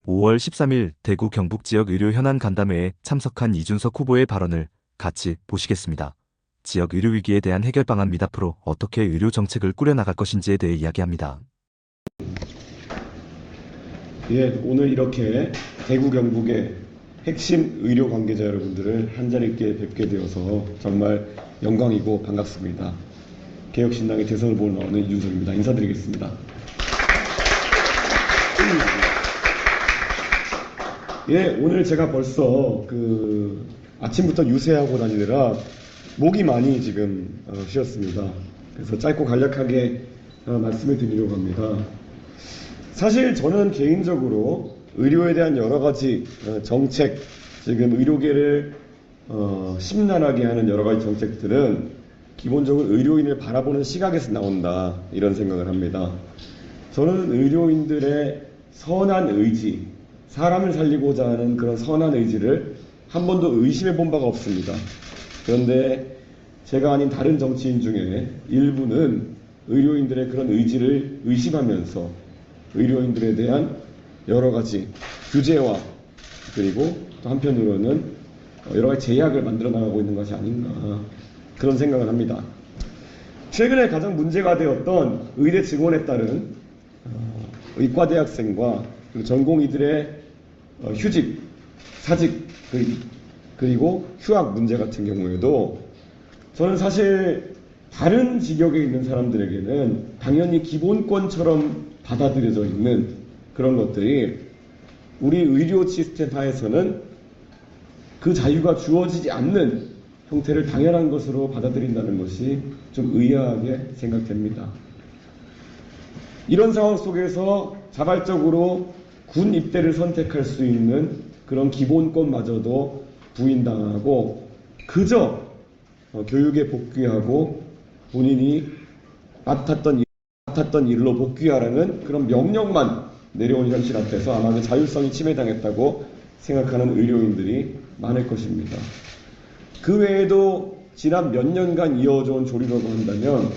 5월 13일 대구 경북 지역 의료 현안 간담회에 참석한 이준석 후보의 발언을 같이 보시겠습니다. 지역 의료 위기에 대한 해결 방안 및 앞으로 어떻게 의료 정책을 꾸려나갈 것인지에 대해 이야기합니다. 예, 오늘 이렇게 대구 경북의 핵심 의료 관계자 여러분들을 한자리에 뵙게 되어서 정말 영광이고 반갑습니다. 개혁신당의 대선 후보로 나오는 이준석입니다. 인사드리겠습니다. 예, 오늘 제가 벌써 아침부터 유세하고 다니느라 목이 많이 지금 쉬었습니다. 그래서 짧고 간략하게 말씀을 드리려고 합니다. 사실 저는 개인적으로 의료에 대한 여러 가지 정책, 지금 의료계를 심란하게 하는 여러 가지 정책들은 기본적으로 의료인을 바라보는 시각에서 나온다, 이런 생각을 합니다. 저는 의료인들의 선한 의지, 사람을 살리고자 하는 그런 선한 의지를 한 번도 의심해 본 바가 없습니다. 그런데 제가 아닌 다른 정치인 중에 일부는 의료인들의 그런 의지를 의심하면서 의료인들에 대한 여러 가지 규제와 그리고 또 한편으로는 여러 가지 제약을 만들어 나가고 있는 것이 아닌가, 그런 생각을 합니다. 최근에 가장 문제가 되었던 의대 증원에 따른 의과대학생과 그리고 전공의들의 휴직, 사직, 그리고 휴학 문제 같은 경우에도 저는 사실 다른 직역에 있는 사람들에게는 당연히 기본권처럼 받아들여져 있는 그런 것들이 우리 의료 시스템 하에서는 그 자유가 주어지지 않는 형태를 당연한 것으로 받아들인다는 것이 좀 의아하게 생각됩니다. 이런 상황 속에서 자발적으로 군 입대를 선택할 수 있는 그런 기본권마저도 부인당하고 그저 교육에 복귀하고 본인이 맡았던 일로 복귀하라는 그런 명령만 내려온 현실 앞에서 아마 그 자율성이 침해당했다고 생각하는 의료인들이 많을 것입니다. 그 외에도 지난 몇 년간 이어져온 조리라고 한다면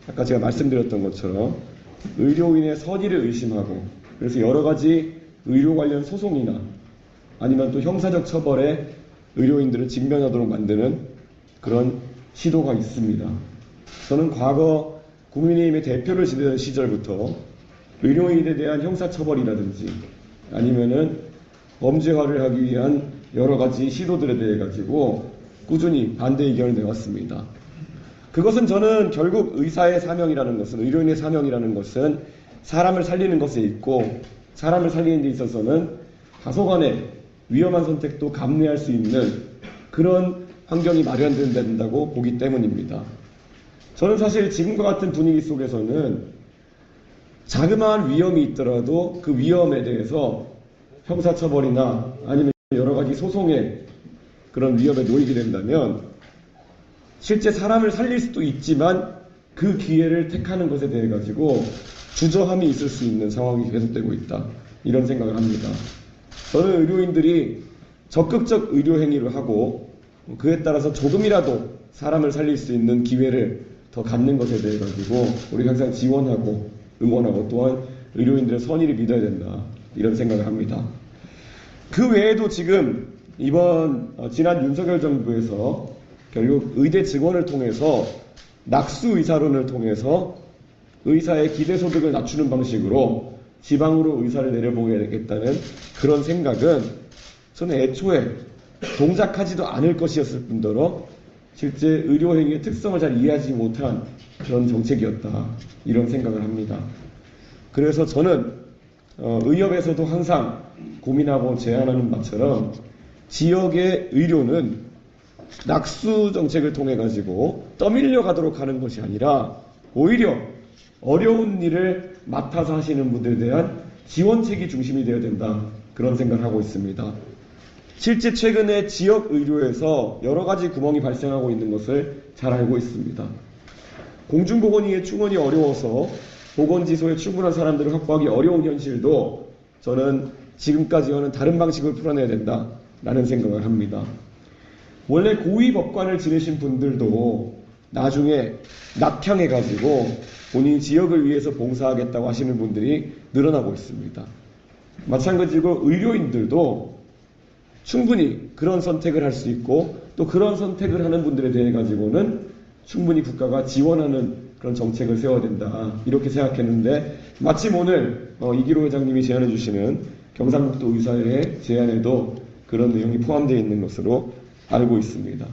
아까 제가 말씀드렸던 것처럼 의료인의 선의를 의심하고 그래서 여러 가지 의료 관련 소송이나 아니면 또 형사적 처벌에 의료인들을 직면하도록 만드는 그런 시도가 있습니다. 저는 과거 국민의힘의 대표를 지내던 시절부터 의료인에 대한 형사처벌이라든지 아니면은 범죄화를 하기 위한 여러 가지 시도들에 대해 가지고 꾸준히 반대 의견을 내왔습니다. 그것은 저는 결국 의사의 사명이라는 것은, 의료인의 사명이라는 것은 사람을 살리는 것에 있고 사람을 살리는 데 있어서는 다소간의 위험한 선택도 감내할 수 있는 그런 환경이 마련된다고 보기 때문입니다. 저는 사실 지금과 같은 분위기 속에서는 자그마한 위험이 있더라도 그 위험에 대해서 형사처벌이나 아니면 여러 가지 소송의 그런 위험에 놓이게 된다면 실제 사람을 살릴 수도 있지만 그 기회를 택하는 것에 대해 가지고 주저함이 있을 수 있는 상황이 계속되고 있다, 이런 생각을 합니다. 저는 의료인들이 적극적 의료 행위를 하고 그에 따라서 조금이라도 사람을 살릴 수 있는 기회를 더 갖는 것에 대해 가지고 우리가 항상 지원하고 응원하고 또한 의료인들의 선의를 믿어야 된다, 이런 생각을 합니다. 그 외에도 지금 지난 윤석열 정부에서 결국 의대 증원을 통해서 낙수 의사론을 통해서 의사의 기대소득을 낮추는 방식으로 지방으로 의사를 내려보내겠다는 그런 생각은 저는 애초에 동작하지도 않을 것이었을 뿐더러 실제 의료행위의 특성을 잘 이해하지 못한 그런 정책이었다, 이런 생각을 합니다. 그래서 저는 의협에서도 항상 고민하고 제안하는 바처럼 지역의 의료는 낙수 정책을 통해 가지고 떠밀려 가도록 하는 것이 아니라 오히려 어려운 일을 맡아서 하시는 분들에 대한 지원책이 중심이 되어야 된다, 그런 생각을 하고 있습니다. 실제 최근에 지역 의료에서 여러 가지 구멍이 발생하고 있는 것을 잘 알고 있습니다. 공중보건의의 충원이 어려워서 보건지소에 충분한 사람들을 확보하기 어려운 현실도 저는 지금까지와는 다른 방식으로 풀어내야 된다라는 생각을 합니다. 원래 고위 법관을 지내신 분들도 나중에 낙향해가지고 본인 지역을 위해서 봉사하겠다고 하시는 분들이 늘어나고 있습니다. 마찬가지로 의료인들도 충분히 그런 선택을 할 수 있고 또 그런 선택을 하는 분들에 대해 가지고는 충분히 국가가 지원하는 그런 정책을 세워야 된다 이렇게 생각했는데 마침 오늘 이기로 회장님이 제안해 주시는 경상북도 의사회 제안에도 그런 내용이 포함되어 있는 것으로 알고 있습니다.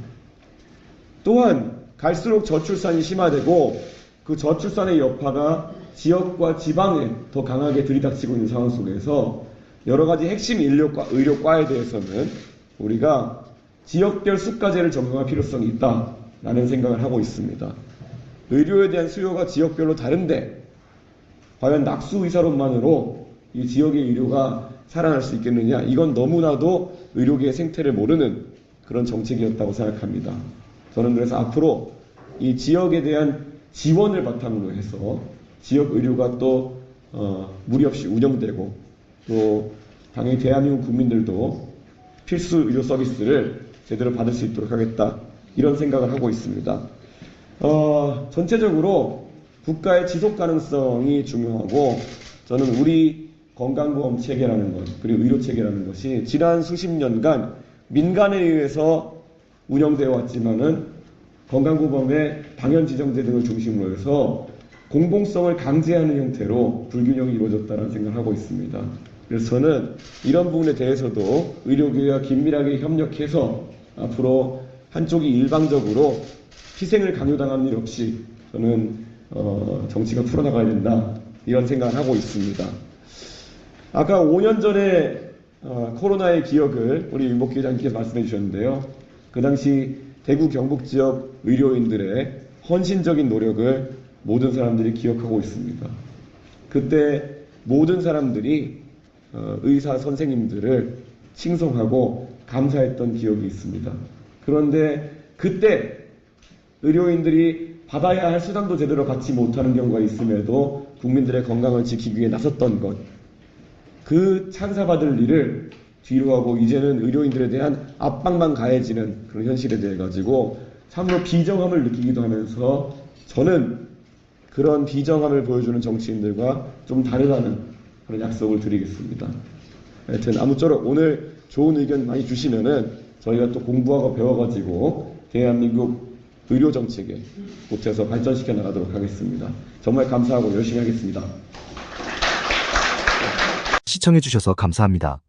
또한 갈수록 저출산이 심화되고 그 저출산의 여파가 지역과 지방에 더 강하게 들이닥치고 있는 상황 속에서 여러 가지 핵심 의료과에 대해서는 우리가 지역별 수가제를 적용할 필요성이 있다라는 생각을 하고 있습니다. 의료에 대한 수요가 지역별로 다른데 과연 낙수 의사론만으로 이 지역의 의료가 살아날 수 있겠느냐? 이건 너무나도 의료계의 생태를 모르는 그런 정책이었다고 생각합니다. 저는 그래서 앞으로 이 지역에 대한 지원을 바탕으로 해서 지역 의료가 또 무리 없이 운영되고 또 당연히 대한민국 국민들도 필수 의료 서비스를 제대로 받을 수 있도록 하겠다 이런 생각을 하고 있습니다. 전체적으로 국가의 지속 가능성이 중요하고 저는 우리 건강보험 체계라는 것 그리고 의료 체계라는 것이 지난 수십 년간 민간에 의해서 운영되어 왔지만은 건강보험의 당연지정제 등을 중심으로 해서 공공성을 강제하는 형태로 불균형이 이루어졌다는 생각을 하고 있습니다. 그래서 저는 이런 부분에 대해서도 의료계와 긴밀하게 협력해서 앞으로 한쪽이 일방적으로 희생을 강요당하는 일 없이 저는 정치가 풀어나가야 된다 이런 생각을 하고 있습니다. 아까 5년 전에 코로나의 기억을 우리 윤복희 회장님께서 말씀해 주셨는데요. 그 당시 대구 경북 지역 의료인들의 헌신적인 노력을 모든 사람들이 기억하고 있습니다. 그때 모든 사람들이 의사 선생님들을 칭송하고 감사했던 기억이 있습니다. 그런데 그때 의료인들이 받아야 할 수당도 제대로 받지 못하는 경우가 있음에도 국민들의 건강을 지키기 위해 나섰던 것, 그 찬사받을 일을 뒤로 하고 이제는 의료인들에 대한 압박만 가해지는 그런 현실에 대해 가지고 참으로 비정함을 느끼기도 하면서 저는 그런 비정함을 보여주는 정치인들과 좀 다르다는 그런 약속을 드리겠습니다. 하여튼 아무쪼록 오늘 좋은 의견 많이 주시면은 저희가 또 공부하고 배워가지고 대한민국 의료 정책에 보태서 발전시켜 나가도록 하겠습니다. 정말 감사하고 열심히 하겠습니다. 시청해주셔서 감사합니다.